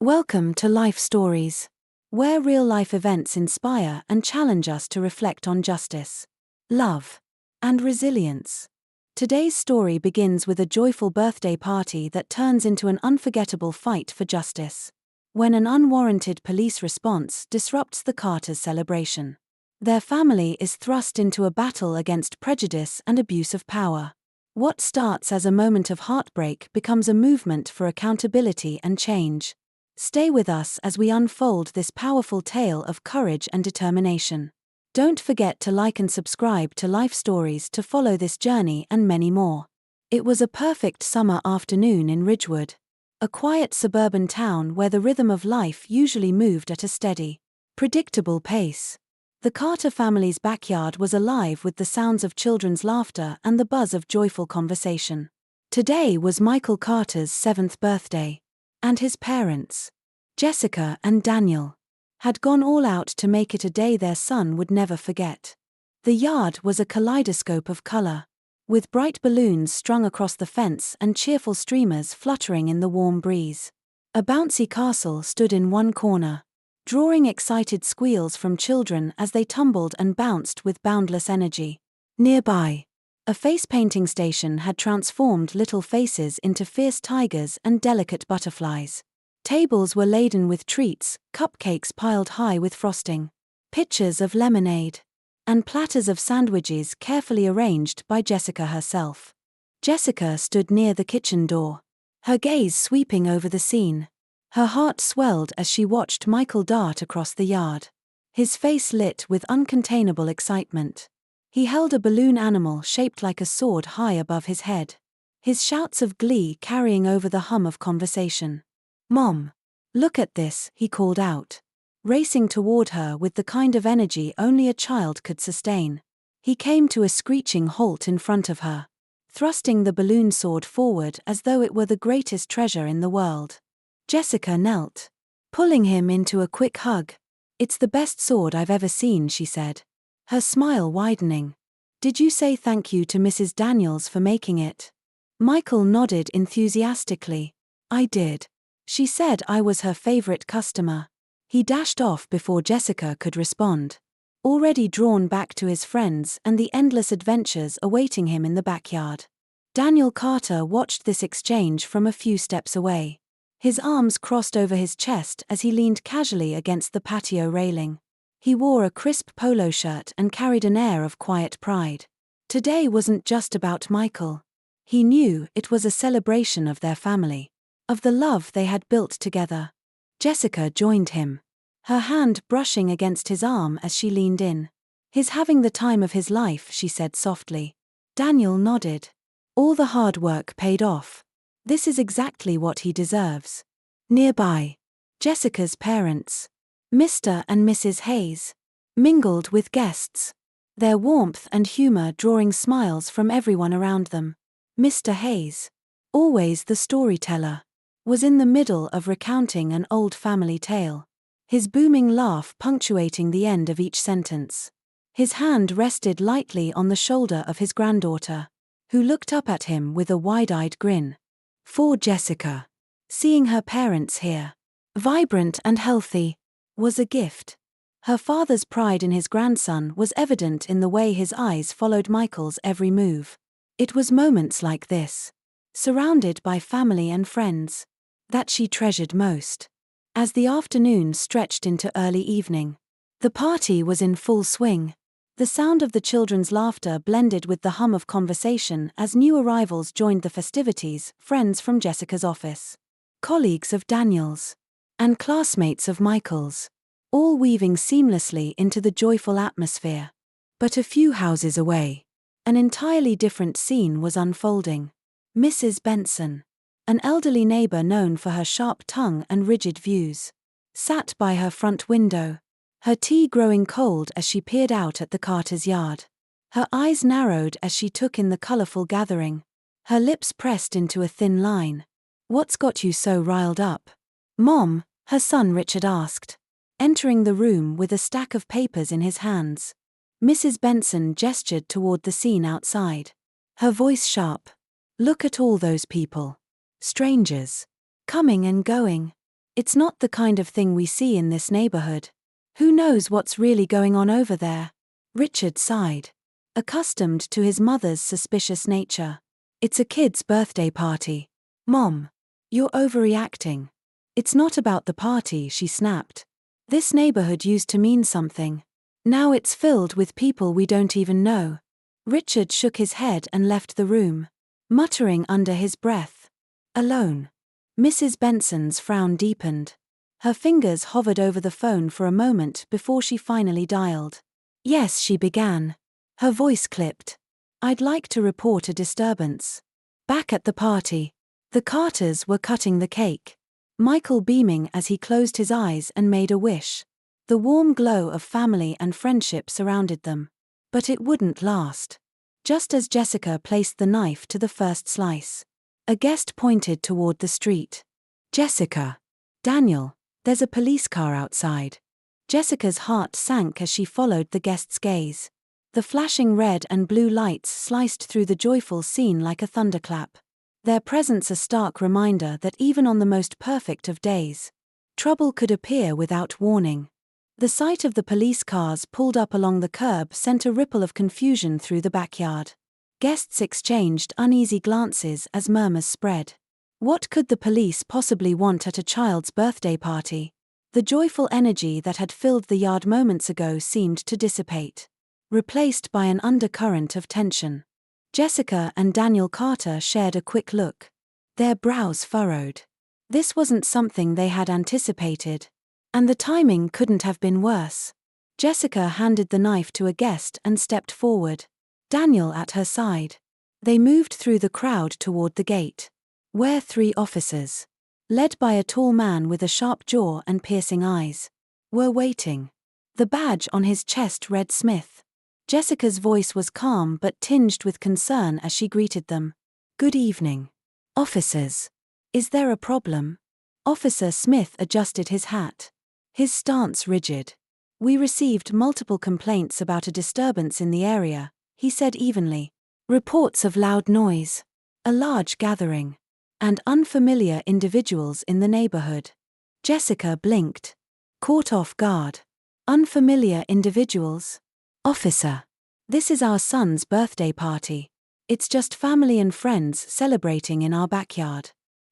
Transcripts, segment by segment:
Welcome to Life Stories, where real-life events inspire and challenge us to reflect on justice, love, and resilience. Today's story begins with a joyful birthday party that turns into an unforgettable fight for justice, when an unwarranted police response disrupts the Carters' celebration. Their family is thrust into a battle against prejudice and abuse of power. What starts as a moment of heartbreak becomes a movement for accountability and change. Stay with us as we unfold this powerful tale of courage and determination. Don't forget to like and subscribe to Life Stories to follow this journey and many more. It was a perfect summer afternoon in Ridgewood, a quiet suburban town where the rhythm of life usually moved at a steady, predictable pace. The Carter family's backyard was alive with the sounds of children's laughter and the buzz of joyful conversation. Today was Michael Carter's 7th birthday. And his parents, Jessica and Daniel, had gone all out to make it a day their son would never forget. The yard was a kaleidoscope of color, with bright balloons strung across the fence and cheerful streamers fluttering in the warm breeze. A bouncy castle stood in one corner, drawing excited squeals from children as they tumbled and bounced with boundless energy. Nearby, a face-painting station had transformed little faces into fierce tigers and delicate butterflies. Tables were laden with treats, cupcakes piled high with frosting, pitchers of lemonade, and platters of sandwiches carefully arranged by Jessica herself. Jessica stood near the kitchen door, her gaze sweeping over the scene. Her heart swelled as she watched Michael dart across the yard, his face lit with uncontainable excitement. He held a balloon animal shaped like a sword high above his head, his shouts of glee carrying over the hum of conversation. "Mom, look at this," he called out, racing toward her with the kind of energy only a child could sustain. He came to a screeching halt in front of her, thrusting the balloon sword forward as though it were the greatest treasure in the world. Jessica knelt, pulling him into a quick hug. "It's the best sword I've ever seen," she said, her smile widening. "Did you say thank you to Mrs. Daniels for making it?" Michael nodded enthusiastically. "I did. She said I was her favorite customer." He dashed off before Jessica could respond, already drawn back to his friends and the endless adventures awaiting him in the backyard. Daniel Carter watched this exchange from a few steps away, his arms crossed over his chest as he leaned casually against the patio railing. He wore a crisp polo shirt and carried an air of quiet pride. Today wasn't just about Michael. He knew it was a celebration of their family, of the love they had built together. Jessica joined him, her hand brushing against his arm as she leaned in. "He's having the time of his life," she said softly. Daniel nodded. "All the hard work paid off. This is exactly what he deserves." Nearby, Jessica's parents, Mr. and Mrs. Hayes, mingled with guests, their warmth and humor drawing smiles from everyone around them. Mr. Hayes, always the storyteller, was in the middle of recounting an old family tale, his booming laugh punctuating the end of each sentence. His hand rested lightly on the shoulder of his granddaughter, who looked up at him with a wide-eyed grin. For Jessica, seeing her parents here, vibrant and healthy, was a gift. Her father's pride in his grandson was evident in the way his eyes followed Michael's every move. It was moments like this, surrounded by family and friends, that she treasured most. As the afternoon stretched into early evening, the party was in full swing. The sound of the children's laughter blended with the hum of conversation as new arrivals joined the festivities, friends from Jessica's office, colleagues of Daniel's, and classmates of Michael's, all weaving seamlessly into the joyful atmosphere. But a few houses away, an entirely different scene was unfolding. Mrs. Benson, an elderly neighbor known for her sharp tongue and rigid views, sat by her front window, her tea growing cold as she peered out at the Carter's yard. Her eyes narrowed as she took in the colorful gathering, her lips pressed into a thin line. "What's got you so riled up, Mom?" her son Richard asked, entering the room with a stack of papers in his hands. Mrs. Benson gestured toward the scene outside, her voice sharp. "Look at all those people. Strangers. Coming and going. It's not the kind of thing we see in this neighborhood. Who knows what's really going on over there? Richard sighed. Accustomed to his mother's suspicious nature. It's a kid's birthday party. Mom, you're overreacting. It's not about the party, she snapped. This neighborhood used to mean something. Now it's filled with people we don't even know. Richard shook his head and left the room, muttering under his breath. Alone. Mrs. Benson's frown deepened. Her fingers hovered over the phone for a moment before she finally dialed. Yes, she began. Her voice clipped. I'd like to report a disturbance. Back at the party. The Carters were cutting the cake. Michael beaming as he closed his eyes and made a wish. The warm glow of family and friendship surrounded them. But it wouldn't last. Just as Jessica placed the knife to the first slice, a guest pointed toward the street. Jessica. Daniel, there's a police car outside. Jessica's heart sank as she followed the guest's gaze. The flashing red and blue lights sliced through the joyful scene like a thunderclap. Their presence a stark reminder that even on the most perfect of days, trouble could appear without warning. The sight of the police cars pulled up along the curb sent a ripple of confusion through the backyard. Guests exchanged uneasy glances as murmurs spread. What could the police possibly want at a child's birthday party? The joyful energy that had filled the yard moments ago seemed to dissipate, replaced by an undercurrent of tension. Jessica and Daniel Carter shared a quick look. Their brows furrowed. This wasn't something they had anticipated. And the timing couldn't have been worse. Jessica handed the knife to a guest and stepped forward, Daniel at her side. They moved through the crowd toward the gate, where 3 officers, led by a tall man with a sharp jaw and piercing eyes, were waiting. The badge on his chest read Smith. Jessica's voice was calm but tinged with concern as she greeted them. Good evening. Officers. Is there a problem? Officer Smith adjusted his hat, his stance rigid. We received multiple complaints about a disturbance in the area, he said evenly. Reports of loud noise, a large gathering, and unfamiliar individuals in the neighborhood. Jessica blinked, caught off guard. Unfamiliar individuals? Officer, this is our son's birthday party. It's just family and friends celebrating in our backyard.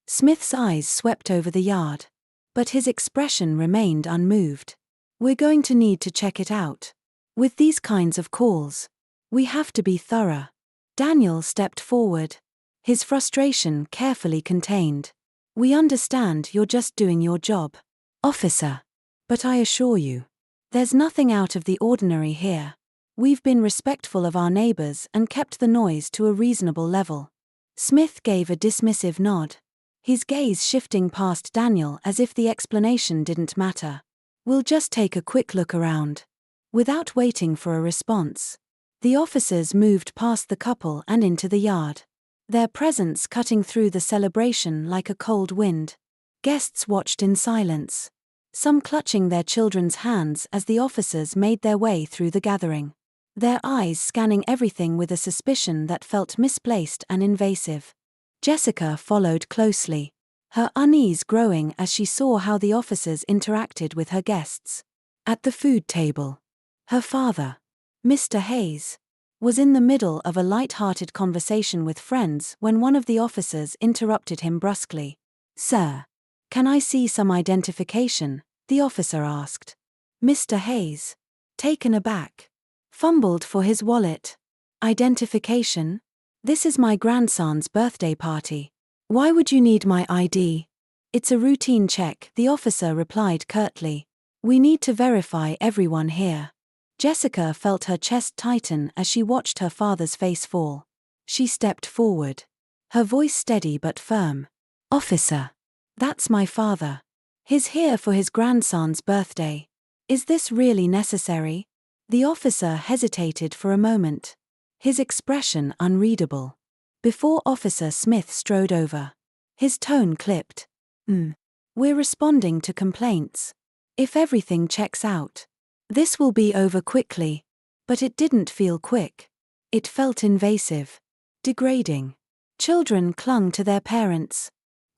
Smith's eyes swept over the yard, but his expression remained unmoved. We're going to need to check it out. With these kinds of calls, we have to be thorough. Daniel stepped forward, his frustration carefully contained. We understand you're just doing your job, officer. But I assure you, there's nothing out of the ordinary here. We've been respectful of our neighbors and kept the noise to a reasonable level. Smith gave a dismissive nod, his gaze shifting past Daniel as if the explanation didn't matter. We'll just take a quick look around. Without waiting for a response, the officers moved past the couple and into the yard, their presence cutting through the celebration like a cold wind. Guests watched in silence, some clutching their children's hands as the officers made their way through the gathering, their eyes scanning everything with a suspicion that felt misplaced and invasive. Jessica followed closely, her unease growing as she saw how the officers interacted with her guests. At the food table, her father, Mr. Hayes, was in the middle of a light-hearted conversation with friends when one of the officers interrupted him brusquely. Sir, can I see some identification? The officer asked. Mr. Hayes, taken aback, fumbled for his wallet. Identification? This is my grandson's birthday party. Why would you need my ID? It's a routine check, the officer replied curtly. We need to verify everyone here. Jessica felt her chest tighten as she watched her father's face fall. She stepped forward, her voice steady but firm. Officer, that's my father. He's here for his grandson's birthday. Is this really necessary? The officer hesitated for a moment, his expression unreadable. Before Officer Smith strode over, his tone clipped. We're responding to complaints. If everything checks out, this will be over quickly. But it didn't feel quick. It felt invasive, degrading. Children clung to their parents,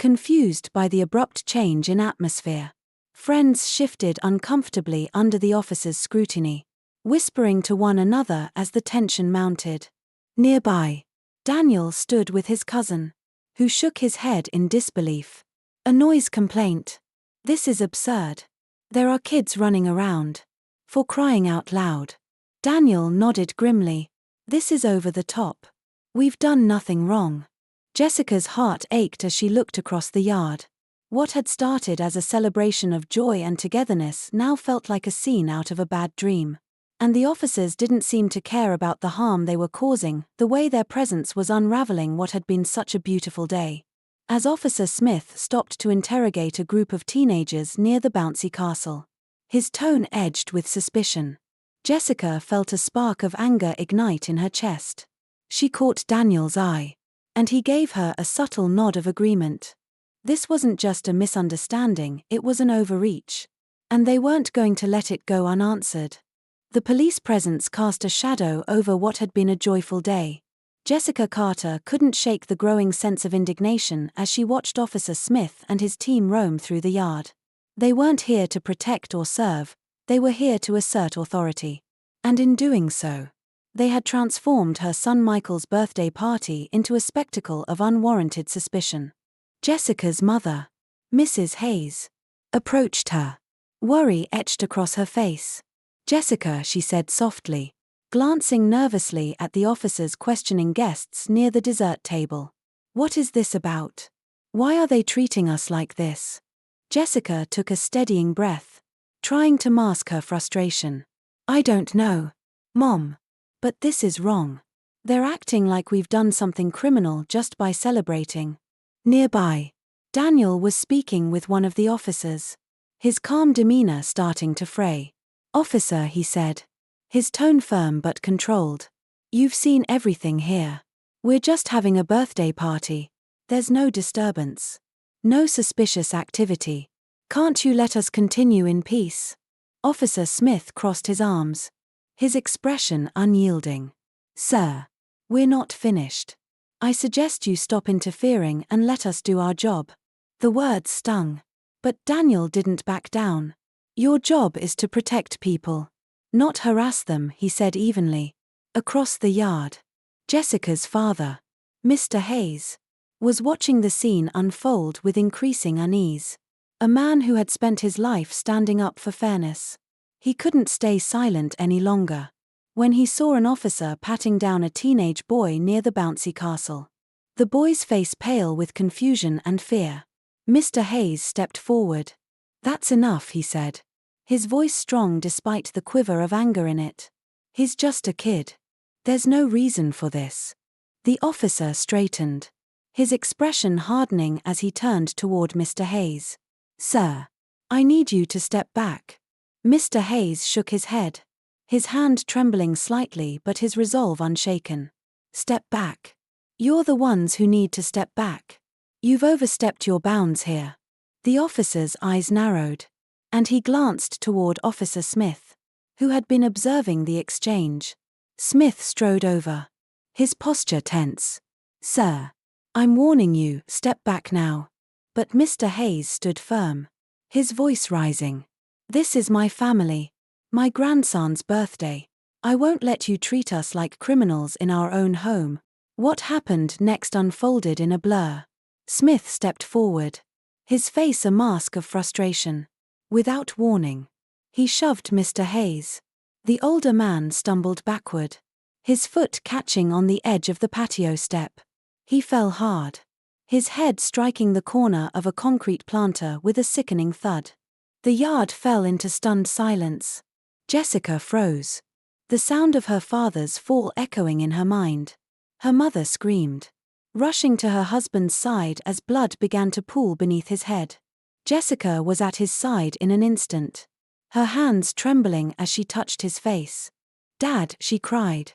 confused by the abrupt change in atmosphere. Friends shifted uncomfortably under the officer's scrutiny, whispering to one another as the tension mounted. Nearby, Daniel stood with his cousin, who shook his head in disbelief. A noise complaint. This is absurd. There are kids running around. For crying out loud. Daniel nodded grimly. This is over the top. We've done nothing wrong. Jessica's heart ached as she looked across the yard. What had started as a celebration of joy and togetherness now felt like a scene out of a bad dream. And the officers didn't seem to care about the harm they were causing, the way their presence was unraveling what had been such a beautiful day. As Officer Smith stopped to interrogate a group of teenagers near the bouncy castle, his tone edged with suspicion. Jessica felt a spark of anger ignite in her chest. She caught Daniel's eye, and he gave her a subtle nod of agreement. This wasn't just a misunderstanding, it was an overreach. And they weren't going to let it go unanswered. The police presence cast a shadow over what had been a joyful day. Jessica Carter couldn't shake the growing sense of indignation as she watched Officer Smith and his team roam through the yard. They weren't here to protect or serve, they were here to assert authority. And in doing so, they had transformed her son Michael's birthday party into a spectacle of unwarranted suspicion. Jessica's mother, Mrs. Hayes, approached her. Worry etched across her face. Jessica, she said softly, glancing nervously at the officers questioning guests near the dessert table. What is this about? Why are they treating us like this? Jessica took a steadying breath, trying to mask her frustration. I don't know, Mom. But this is wrong. They're acting like we've done something criminal just by celebrating. Nearby, Daniel was speaking with one of the officers, his calm demeanor starting to fray. Officer, he said, his tone firm but controlled. You've seen everything here. We're just having a birthday party. There's no disturbance. No suspicious activity. Can't you let us continue in peace? Officer Smith crossed his arms, his expression unyielding. Sir, we're not finished. I suggest you stop interfering and let us do our job. The words stung. But Daniel didn't back down. Your job is to protect people, not harass them, he said evenly. Across the yard, Jessica's father, Mr. Hayes, was watching the scene unfold with increasing unease. A man who had spent his life standing up for fairness. He couldn't stay silent any longer. When he saw an officer patting down a teenage boy near the bouncy castle, the boy's face pale with confusion and fear, Mr. Hayes stepped forward. That's enough, he said, his voice strong despite the quiver of anger in it. He's just a kid. There's no reason for this. The officer straightened, his expression hardening as he turned toward Mr. Hayes. Sir, I need you to step back. Mr. Hayes shook his head, his hand trembling slightly but his resolve unshaken. Step back. You're the ones who need to step back. You've overstepped your bounds here. The officer's eyes narrowed, and he glanced toward Officer Smith, who had been observing the exchange. Smith strode over, his posture tense. Sir, I'm warning you, step back now. But Mr. Hayes stood firm, his voice rising. This is my family, my grandson's birthday. I won't let you treat us like criminals in our own home. What happened next unfolded in a blur. Smith stepped forward, his face a mask of frustration. Without warning, he shoved Mr. Hayes. The older man stumbled backward, his foot catching on the edge of the patio step. He fell hard, his head striking the corner of a concrete planter with a sickening thud. The yard fell into stunned silence. Jessica froze, the sound of her father's fall echoing in her mind. Her mother screamed, rushing to her husband's side as blood began to pool beneath his head. Jessica was at his side in an instant, her hands trembling as she touched his face. Dad, she cried,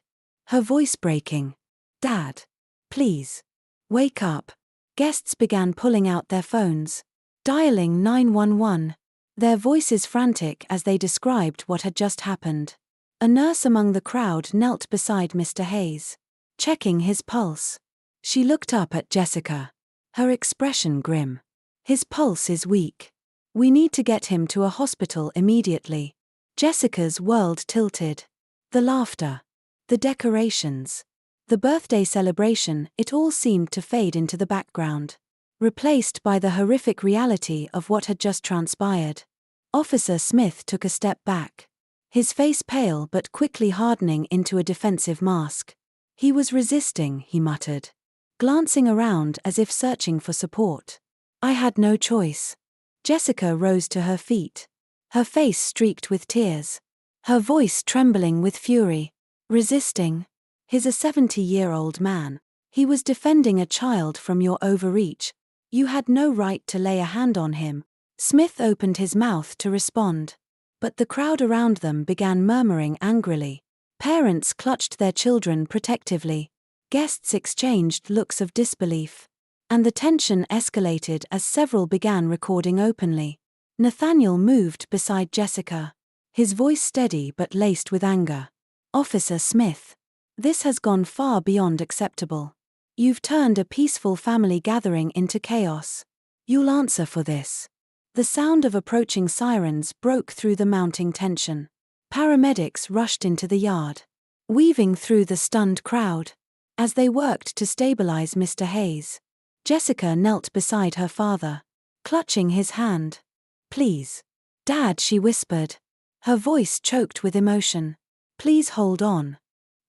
her voice breaking. Dad, please, wake up. Guests began pulling out their phones, dialing 911, their voices frantic as they described what had just happened. A nurse among the crowd knelt beside Mr. Hayes, checking his pulse. She looked up at Jessica, her expression grim. His pulse is weak. We need to get him to a hospital immediately. Jessica's world tilted. The laughter. The decorations. The birthday celebration, it all seemed to fade into the background, replaced by the horrific reality of what had just transpired. Officer Smith took a step back. His face pale but quickly hardening into a defensive mask. He was resisting, he muttered, glancing around as if searching for support. I had no choice. Jessica rose to her feet. Her face streaked with tears. Her voice trembling with fury. Resisting? He's a 70-year-old man. He was defending a child from your overreach. You had no right to lay a hand on him. Smith opened his mouth to respond. But the crowd around them began murmuring angrily. Parents clutched their children protectively. Guests exchanged looks of disbelief. And the tension escalated as several began recording openly. Nathaniel moved beside Jessica. His voice steady but laced with anger. Officer Smith. This has gone far beyond acceptable. You've turned a peaceful family gathering into chaos. You'll answer for this. The sound of approaching sirens broke through the mounting tension. Paramedics rushed into the yard, weaving through the stunned crowd. As they worked to stabilize Mr. Hayes, Jessica knelt beside her father, clutching his hand. Please. Dad, she whispered. Her voice choked with emotion. Please hold on.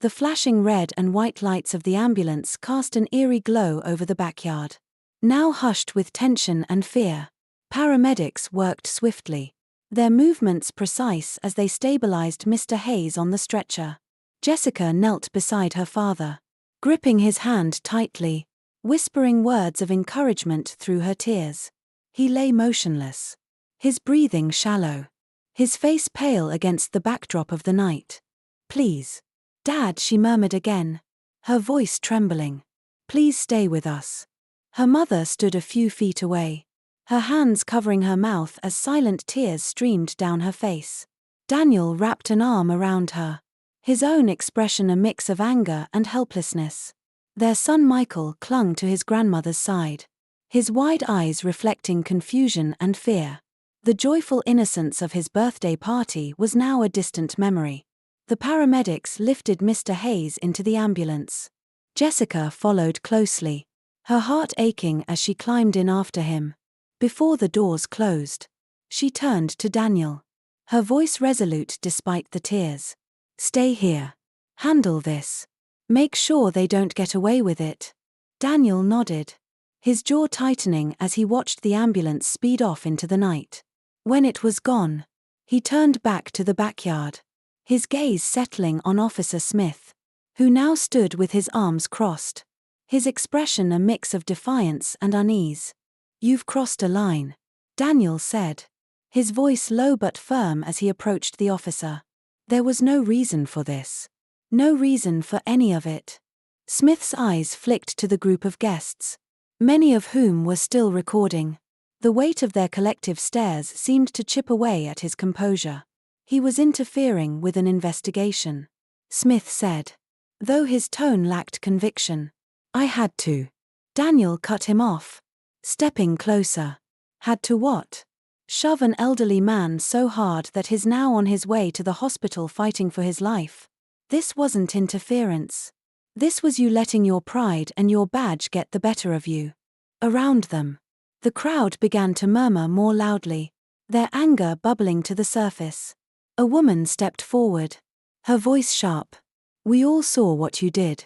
The flashing red and white lights of the ambulance cast an eerie glow over the backyard. Now hushed with tension and fear, paramedics worked swiftly, their movements precise as they stabilized Mr. Hayes on the stretcher. Jessica knelt beside her father, gripping his hand tightly, whispering words of encouragement through her tears. He lay motionless, his breathing shallow, his face pale against the backdrop of the night. Please. Dad, she murmured again, her voice trembling. Please stay with us. Her mother stood a few feet away, her hands covering her mouth as silent tears streamed down her face. Daniel wrapped an arm around her, his own expression a mix of anger and helplessness. Their son Michael clung to his grandmother's side, his wide eyes reflecting confusion and fear. The joyful innocence of his birthday party was now a distant memory. The paramedics lifted Mr. Hayes into the ambulance. Jessica followed closely, her heart aching as she climbed in after him. Before the doors closed, she turned to Daniel, her voice resolute despite the tears. Stay here. Handle this. Make sure they don't get away with it. Daniel nodded, his jaw tightening as he watched the ambulance speed off into the night. When it was gone, he turned back to the backyard, his gaze settling on Officer Smith, who now stood with his arms crossed, his expression a mix of defiance and unease. You've crossed a line, Daniel said, his voice low but firm as he approached the officer. There was no reason for this. No reason for any of it. Smith's eyes flicked to the group of guests, many of whom were still recording. The weight of their collective stares seemed to chip away at his composure. He was interfering with an investigation, Smith said, though his tone lacked conviction. I had to. Daniel cut him off, stepping closer. Had to what? Shove an elderly man so hard that he's now on his way to the hospital fighting for his life. This wasn't interference. This was you letting your pride and your badge get the better of you. Around them, the crowd began to murmur more loudly, their anger bubbling to the surface. A woman stepped forward, her voice sharp. We all saw what you did.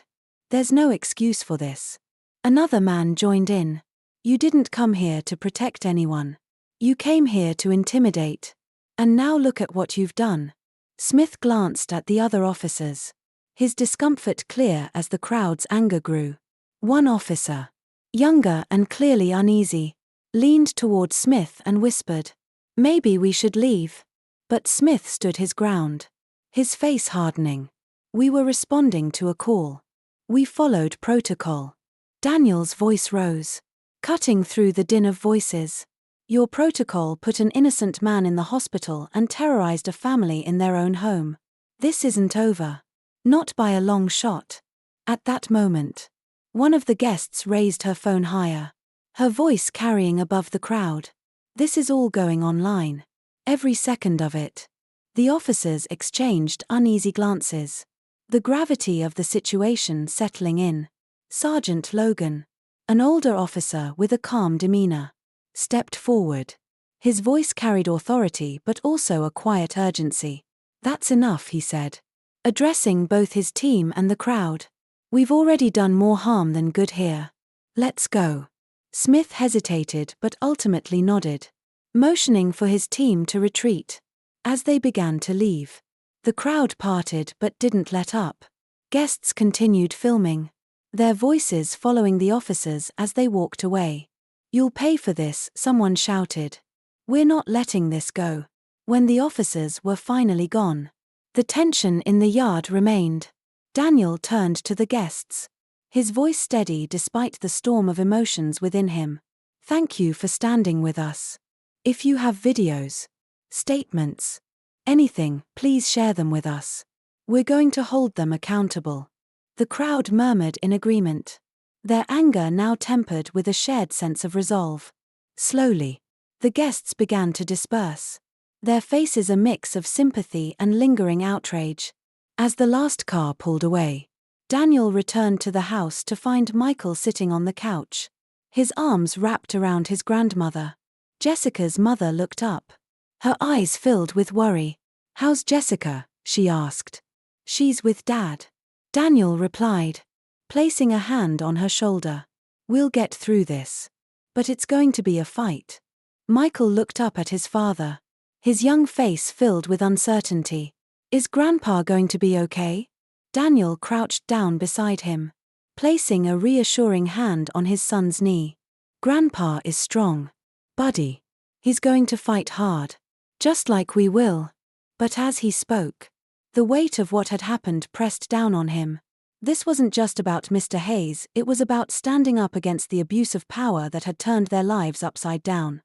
There's no excuse for this. Another man joined in. You didn't come here to protect anyone. You came here to intimidate. And now look at what you've done. Smith glanced at the other officers, his discomfort clear as the crowd's anger grew. One officer, younger and clearly uneasy, leaned toward Smith and whispered, Maybe we should leave. But Smith stood his ground, his face hardening. We were responding to a call. We followed protocol. Daniel's voice rose, cutting through the din of voices. Your protocol put an innocent man in the hospital and terrorized a family in their own home. This isn't over. Not by a long shot. At that moment, one of the guests raised her phone higher. her voice carrying above the crowd. This is all going online. Every second of it. The officers exchanged uneasy glances. The gravity of the situation settling in. Sergeant Logan, an older officer with a calm demeanor, stepped forward. His voice carried authority but also a quiet urgency. "That's enough," he said, addressing both his team and the crowd. "We've already done more harm than good here. Let's go." Smith hesitated but ultimately nodded, motioning for his team to retreat. As they began to leave, the crowd parted but didn't let up. Guests continued filming, their voices following the officers as they walked away. "You'll pay for this," someone shouted. "We're not letting this go." When the officers were finally gone, the tension in the yard remained. Daniel turned to the guests, his voice steady despite the storm of emotions within him. "Thank you for standing with us. If you have videos, statements, anything, please share them with us. We're going to hold them accountable." The crowd murmured in agreement, their anger now tempered with a shared sense of resolve. Slowly, the guests began to disperse, their faces a mix of sympathy and lingering outrage. As the last car pulled away, Daniel returned to the house to find Michael sitting on the couch, his arms wrapped around his grandmother. Jessica's mother looked up, her eyes filled with worry. "How's Jessica?" she asked. "She's with Dad," Daniel replied, placing a hand on her shoulder. "We'll get through this. But it's going to be a fight." Michael looked up at his father, his young face filled with uncertainty. "Is Grandpa going to be okay?" Daniel crouched down beside him, placing a reassuring hand on his son's knee. "Grandpa is strong, buddy. He's going to fight hard, just like we will." But as he spoke, the weight of what had happened pressed down on him. This wasn't just about Mr. Hayes, it was about standing up against the abuse of power that had turned their lives upside down.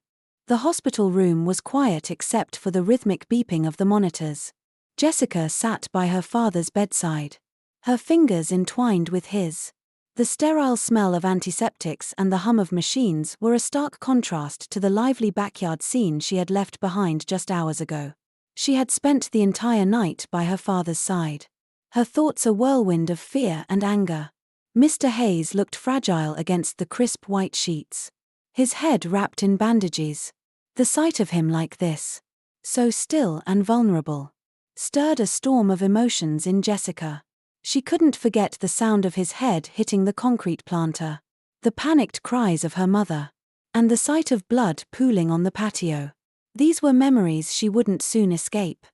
The hospital room was quiet except for the rhythmic beeping of the monitors. Jessica sat by her father's bedside, her fingers entwined with his. The sterile smell of antiseptics and the hum of machines were a stark contrast to the lively backyard scene she had left behind just hours ago. She had spent the entire night by her father's side, her thoughts a whirlwind of fear and anger. Mr. Hayes looked fragile against the crisp white sheets, his head wrapped in bandages. The sight of him like this, so still and vulnerable, stirred a storm of emotions in Jessica. She couldn't forget the sound of his head hitting the concrete planter, the panicked cries of her mother, and the sight of blood pooling on the patio. These were memories she wouldn't soon escape.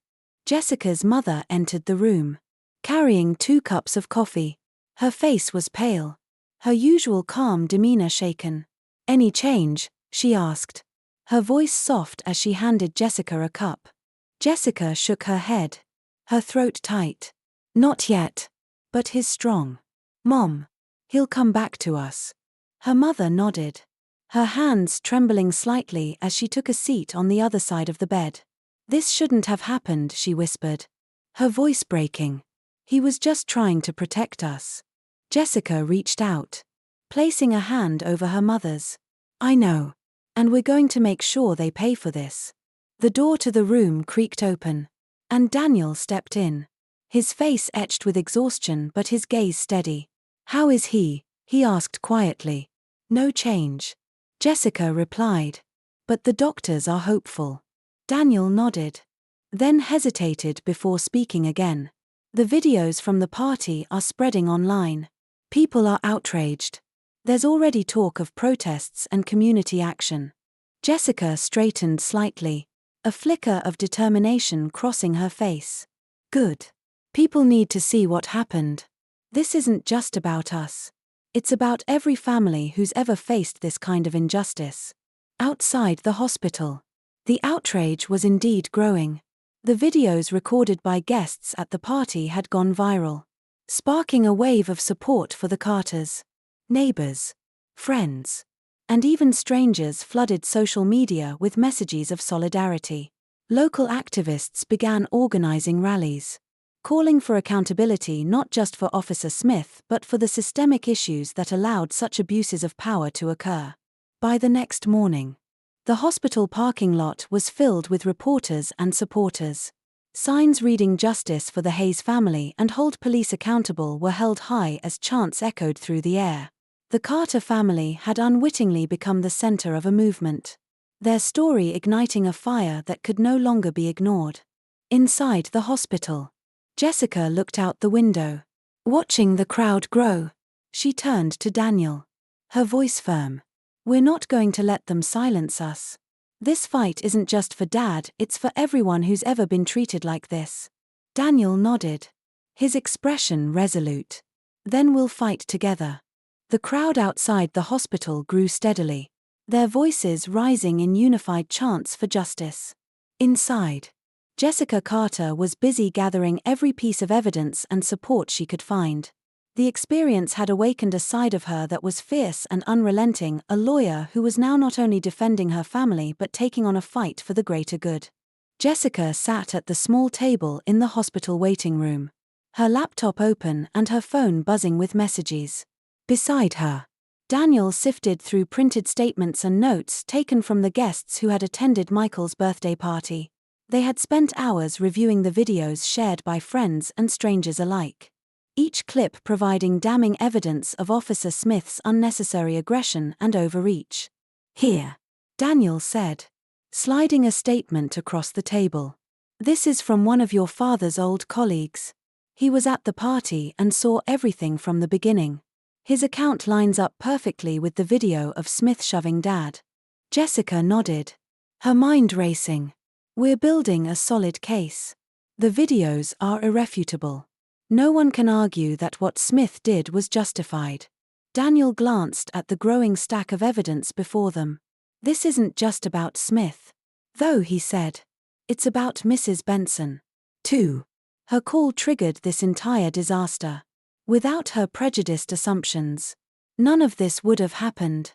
Jessica's mother entered the room, carrying 2 cups of coffee. Her face was pale, her usual calm demeanor shaken. "Any change?" she asked, her voice soft as she handed Jessica a cup. Jessica shook her head, her throat tight. "Not yet. But he's strong. Mom, he'll come back to us." Her mother nodded, her hands trembling slightly as she took a seat on the other side of the bed. "This shouldn't have happened," she whispered, her voice breaking. "He was just trying to protect us." Jessica reached out, placing a hand over her mother's. "I know. And we're going to make sure they pay for this." The door to the room creaked open, and Daniel stepped in, his face etched with exhaustion but his gaze steady. "How is he?" he asked quietly. "No change," Jessica replied. "But the doctors are hopeful." Daniel nodded, then hesitated before speaking again. "The videos from the party are spreading online. People are outraged. There's already talk of protests and community action." Jessica straightened slightly, a flicker of determination crossing her face. "Good. People need to see what happened. This isn't just about us. It's about every family who's ever faced this kind of injustice." Outside the hospital, the outrage was indeed growing. The videos recorded by guests at the party had gone viral, sparking a wave of support for the Carters. Neighbors, friends, and even strangers flooded social media with messages of solidarity. Local activists began organizing rallies, calling for accountability not just for Officer Smith but for the systemic issues that allowed such abuses of power to occur. By the next morning, the hospital parking lot was filled with reporters and supporters. Signs reading "Justice for the Hayes family" and "Hold police accountable" were held high as chants echoed through the air. The Carter family had unwittingly become the center of a movement, their story igniting a fire that could no longer be ignored. Inside the hospital, Jessica looked out the window, watching the crowd grow. She turned to Daniel, her voice firm. "We're not going to let them silence us. This fight isn't just for Dad, it's for everyone who's ever been treated like this." Daniel nodded, his expression resolute. "Then we'll fight together." The crowd outside the hospital grew steadily, their voices rising in unified chants for justice. Inside, Jessica Carter was busy gathering every piece of evidence and support she could find. The experience had awakened a side of her that was fierce and unrelenting, a lawyer who was now not only defending her family but taking on a fight for the greater good. Jessica sat at the small table in the hospital waiting room, her laptop open and her phone buzzing with messages. Beside her, Daniel sifted through printed statements and notes taken from the guests who had attended Michael's birthday party. They had spent hours reviewing the videos shared by friends and strangers alike, each clip providing damning evidence of Officer Smith's unnecessary aggression and overreach. "Here," Daniel said, sliding a statement across the table. "This is from one of your father's old colleagues. He was at the party and saw everything from the beginning. His account lines up perfectly with the video of Smith shoving Dad." Jessica nodded, her mind racing. "We're building a solid case. The videos are irrefutable. No one can argue that what Smith did was justified." Daniel glanced at the growing stack of evidence before them. "This isn't just about Smith, though," he said. "It's about Mrs. Benson, too. Her call triggered this entire disaster. Without her prejudiced assumptions, none of this would have happened."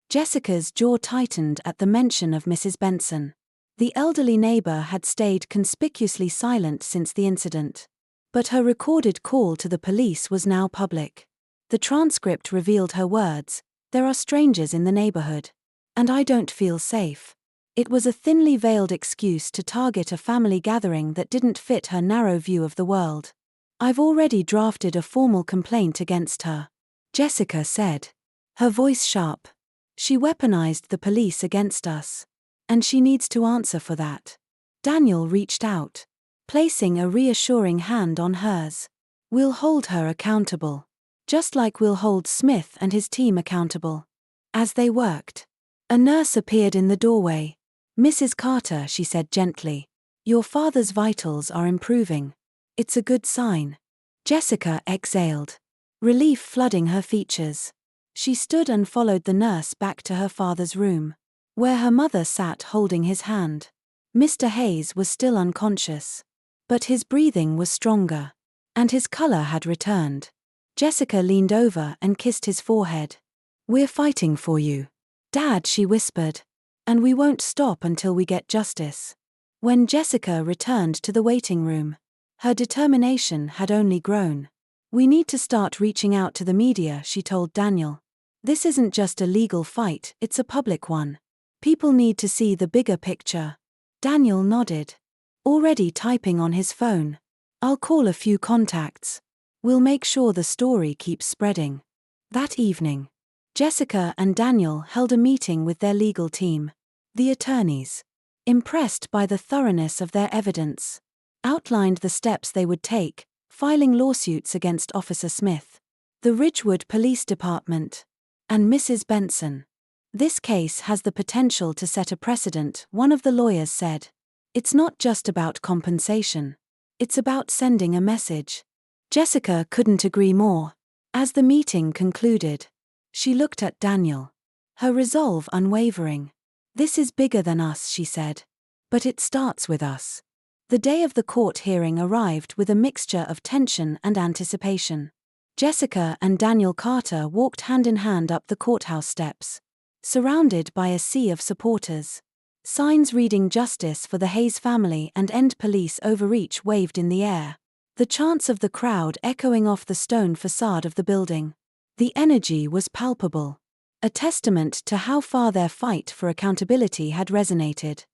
Jessica's jaw tightened at the mention of Mrs. Benson. The elderly neighbor had stayed conspicuously silent since the incident, but her recorded call to the police was now public. The transcript revealed her words, "There are strangers in the neighborhood, and I don't feel safe." It was a thinly veiled excuse to target a family gathering that didn't fit her narrow view of the world. "I've already drafted a formal complaint against her," Jessica said, her voice sharp. "She weaponized the police against us, and she needs to answer for that." Daniel reached out, placing a reassuring hand on hers. "We'll hold her accountable, just like we'll hold Smith and his team accountable." As they worked, a nurse appeared in the doorway. "Mrs. Carter," she said gently, "your father's vitals are improving. It's a good sign." Jessica exhaled, relief flooding her features. She stood and followed the nurse back to her father's room, where her mother sat holding his hand. Mr. Hayes was still unconscious, but his breathing was stronger, and his color had returned. Jessica leaned over and kissed his forehead. "We're fighting for you, Dad," she whispered, "and we won't stop until we get justice." When Jessica returned to the waiting room, her determination had only grown. "We need to start reaching out to the media," she told Daniel. "This isn't just a legal fight, it's a public one. People need to see the bigger picture." Daniel nodded, already typing on his phone. "I'll call a few contacts. We'll make sure the story keeps spreading." That evening, Jessica and Daniel held a meeting with their legal team. The attorneys, impressed by the thoroughness of their evidence, outlined the steps they would take, filing lawsuits against Officer Smith, the Ridgewood Police Department, and Mrs. Benson. "This case has the potential to set a precedent," one of the lawyers said. "It's not just about compensation. It's about sending a message." Jessica couldn't agree more. As the meeting concluded, she looked at Daniel, her resolve unwavering. "This is bigger than us," she said. "But it starts with us." The day of the court hearing arrived with a mixture of tension and anticipation. Jessica and Daniel Carter walked hand in hand up the courthouse steps, surrounded by a sea of supporters. Signs reading "Justice for the Hayes family" and "End police overreach" waved in the air, the chants of the crowd echoing off the stone facade of the building. The energy was palpable, a testament to how far their fight for accountability had resonated.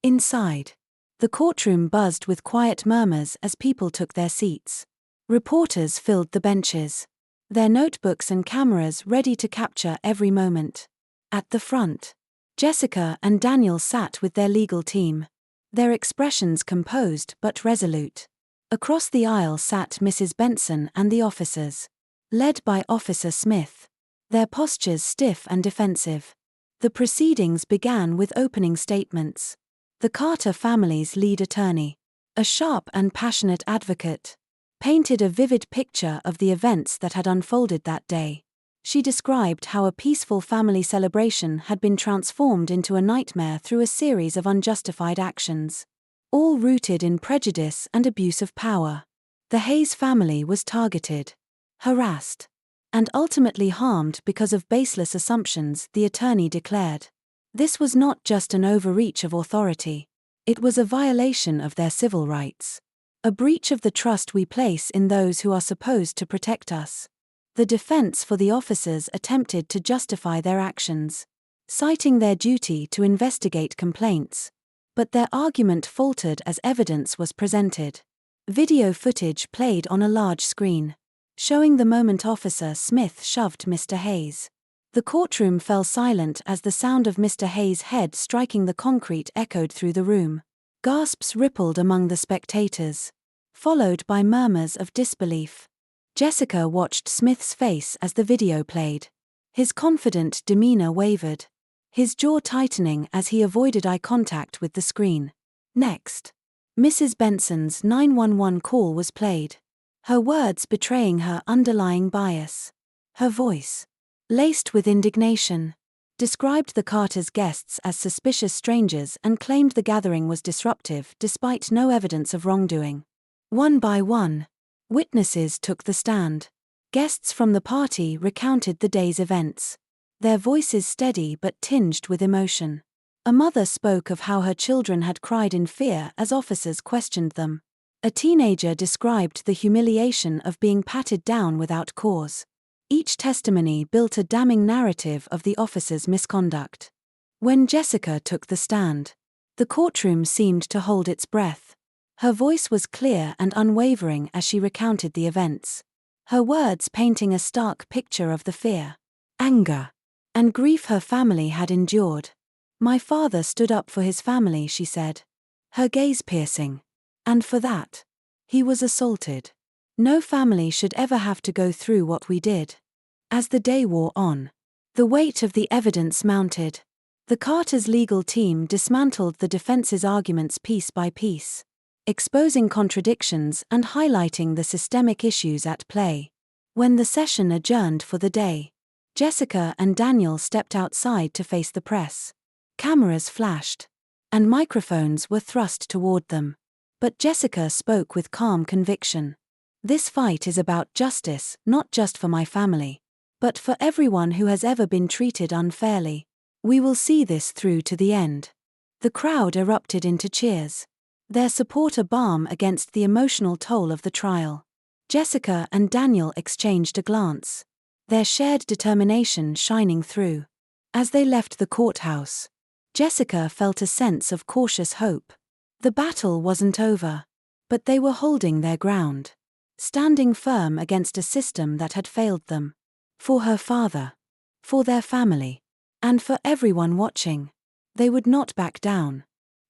Inside, the courtroom buzzed with quiet murmurs as people took their seats. Reporters filled the benches, their notebooks and cameras ready to capture every moment. At the front, Jessica and Daniel sat with their legal team, their expressions composed but resolute. Across the aisle sat Mrs. Benson and the officers, led by Officer Smith, their postures stiff and defensive. The proceedings began with opening statements. The Carter family's lead attorney, a sharp and passionate advocate, painted a vivid picture of the events that had unfolded that day. She described how a peaceful family celebration had been transformed into a nightmare through a series of unjustified actions, all rooted in prejudice and abuse of power. The Hayes family was targeted, harassed, and ultimately harmed because of baseless assumptions, the attorney declared. This was not just an overreach of authority. It was a violation of their civil rights, a breach of the trust we place in those who are supposed to protect us. The defense for the officers attempted to justify their actions, citing their duty to investigate complaints, but their argument faltered as evidence was presented. Video footage played on a large screen, showing the moment Officer Smith shoved Mr. Hayes. The courtroom fell silent as the sound of Mr. Hayes' head striking the concrete echoed through the room. Gasps rippled among the spectators, followed by murmurs of disbelief. Jessica watched Smith's face as the video played. His confident demeanor wavered, his jaw tightening as he avoided eye contact with the screen. Next, Mrs. Benson's 911 call was played, her words betraying her underlying bias. Her voice, laced with indignation, described the Carters' guests as suspicious strangers and claimed the gathering was disruptive despite no evidence of wrongdoing. One by one, witnesses took the stand. Guests from the party recounted the day's events, their voices steady but tinged with emotion. A mother spoke of how her children had cried in fear as officers questioned them. A teenager described the humiliation of being patted down without cause. Each testimony built a damning narrative of the officers' misconduct. When Jessica took the stand, the courtroom seemed to hold its breath. Her voice was clear and unwavering as she recounted the events, her words painting a stark picture of the fear, anger, and grief her family had endured. "My father stood up for his family," she said, her gaze piercing. "And for that, he was assaulted. No family should ever have to go through what we did." As the day wore on, the weight of the evidence mounted. The Carters' legal team dismantled the defense's arguments piece by piece, exposing contradictions and highlighting the systemic issues at play. When the session adjourned for the day, Jessica and Daniel stepped outside to face the press. Cameras flashed, and microphones were thrust toward them. But Jessica spoke with calm conviction. "This fight is about justice, not just for my family, but for everyone who has ever been treated unfairly. We will see this through to the end." The crowd erupted into cheers, their support a balm against the emotional toll of the trial. Jessica and Daniel exchanged a glance, their shared determination shining through. As they left the courthouse, Jessica felt a sense of cautious hope. The battle wasn't over, but they were holding their ground, standing firm against a system that had failed them. For her father, for their family, and for everyone watching, they would not back down.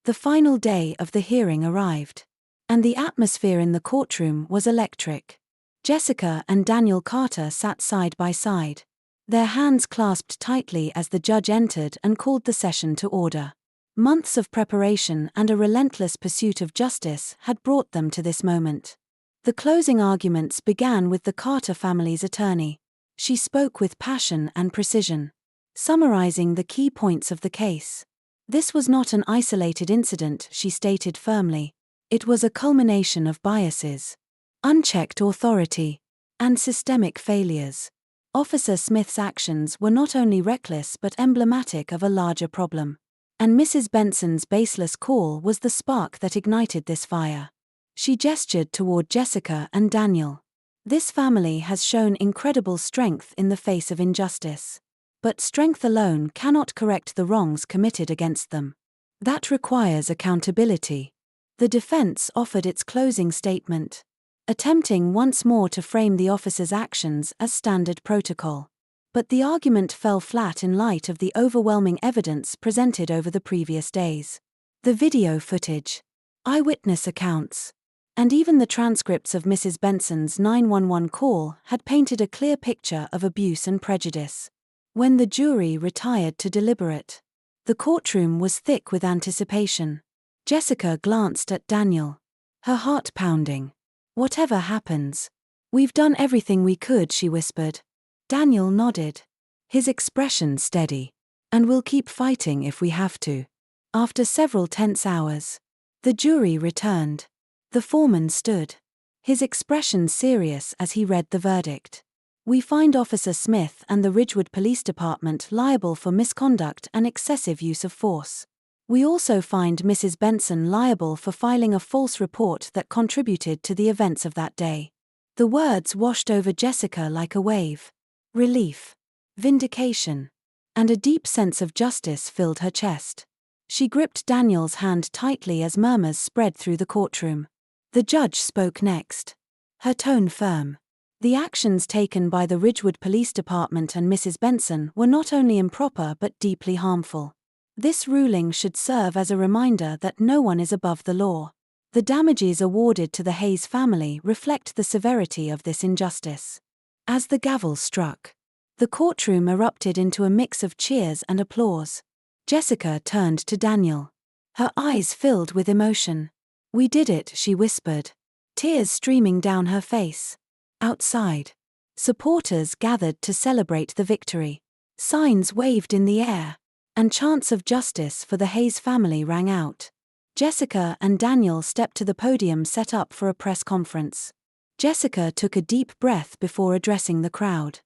The final day of the hearing arrived, and the atmosphere in the courtroom was electric. Jessica and Daniel Carter sat side by side, their hands clasped tightly as the judge entered and called the session to order. Months of preparation and a relentless pursuit of justice had brought them to this moment. The closing arguments began with the Carter family's attorney. She spoke with passion and precision, summarizing the key points of the case. This was not an isolated incident, she stated firmly. It was a culmination of biases, unchecked authority, and systemic failures. Officer Smith's actions were not only reckless but emblematic of a larger problem. And Mrs. Benson's baseless call was the spark that ignited this fire. She gestured toward Jessica and Daniel. "This family has shown incredible strength in the face of injustice. But strength alone cannot correct the wrongs committed against them. That requires accountability. The defense offered its closing statement, attempting once more to frame the officer's actions as standard protocol. But the argument fell flat in light of the overwhelming evidence presented over the previous days. The video footage, eyewitness accounts, and even the transcripts of Mrs. Benson's 911 call had painted a clear picture of abuse and prejudice. When the jury retired to deliberate, the courtroom was thick with anticipation. Jessica glanced at Daniel, her heart pounding. "Whatever happens, we've done everything we could," she whispered. Daniel nodded, his expression steady. "And we'll keep fighting if we have to." After several tense hours, the jury returned. The foreman stood, his expression serious as he read the verdict. "We find Officer Smith and the Ridgewood Police Department liable for misconduct and excessive use of force. We also find Mrs. Benson liable for filing a false report that contributed to the events of that day." The words washed over Jessica like a wave. Relief, vindication, and a deep sense of justice filled her chest. She gripped Daniel's hand tightly as murmurs spread through the courtroom. The judge spoke next, her tone firm. The actions taken by the Ridgewood Police Department and Mrs. Benson were not only improper but deeply harmful. This ruling should serve as a reminder that no one is above the law. The damages awarded to the Hayes family reflect the severity of this injustice. As the gavel struck, the courtroom erupted into a mix of cheers and applause. Jessica turned to Daniel, her eyes filled with emotion. "We did it," she whispered, tears streaming down her face. Outside, supporters gathered to celebrate the victory. Signs waved in the air, and chants of justice for the Hayes family rang out. Jessica and Daniel stepped to the podium set up for a press conference. Jessica took a deep breath before addressing the crowd.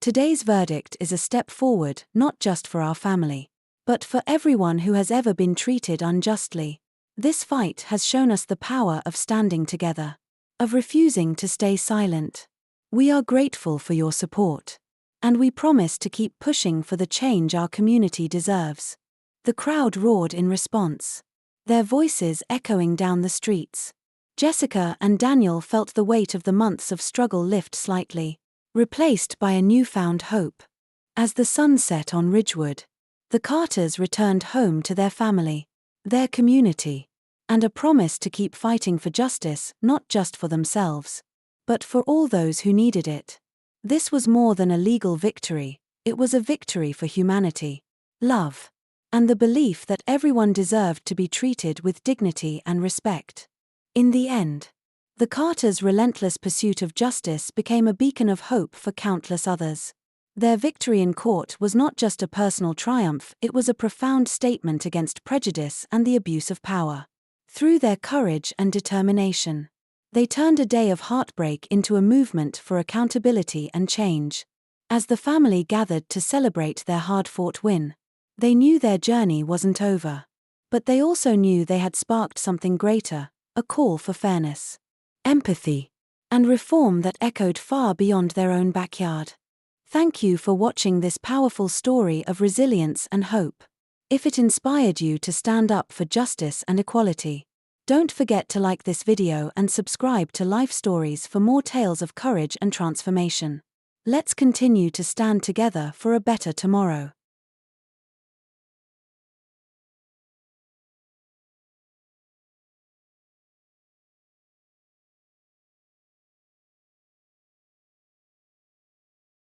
"Today's verdict is a step forward not just for our family, but for everyone who has ever been treated unjustly. This fight has shown us the power of standing together, of refusing to stay silent. We are grateful for your support, and we promise to keep pushing for the change our community deserves." The crowd roared in response, their voices echoing down the streets. Jessica and Daniel felt the weight of the months of struggle lift slightly, replaced by a newfound hope. As the sun set on Ridgewood, the Carters returned home to their family, their community, and a promise to keep fighting for justice not just for themselves, but for all those who needed it. This was more than a legal victory, it was a victory for humanity, love, and the belief that everyone deserved to be treated with dignity and respect. In the end, the Carters' relentless pursuit of justice became a beacon of hope for countless others. Their victory in court was not just a personal triumph, it was a profound statement against prejudice and the abuse of power. Through their courage and determination, they turned a day of heartbreak into a movement for accountability and change. As the family gathered to celebrate their hard-fought win, they knew their journey wasn't over. But they also knew they had sparked something greater, a call for fairness, empathy, and reform that echoed far beyond their own backyard. Thank you for watching this powerful story of resilience and hope. If it inspired you to stand up for justice and equality, don't forget to like this video and subscribe to Life Stories for more tales of courage and transformation. Let's continue to stand together for a better tomorrow.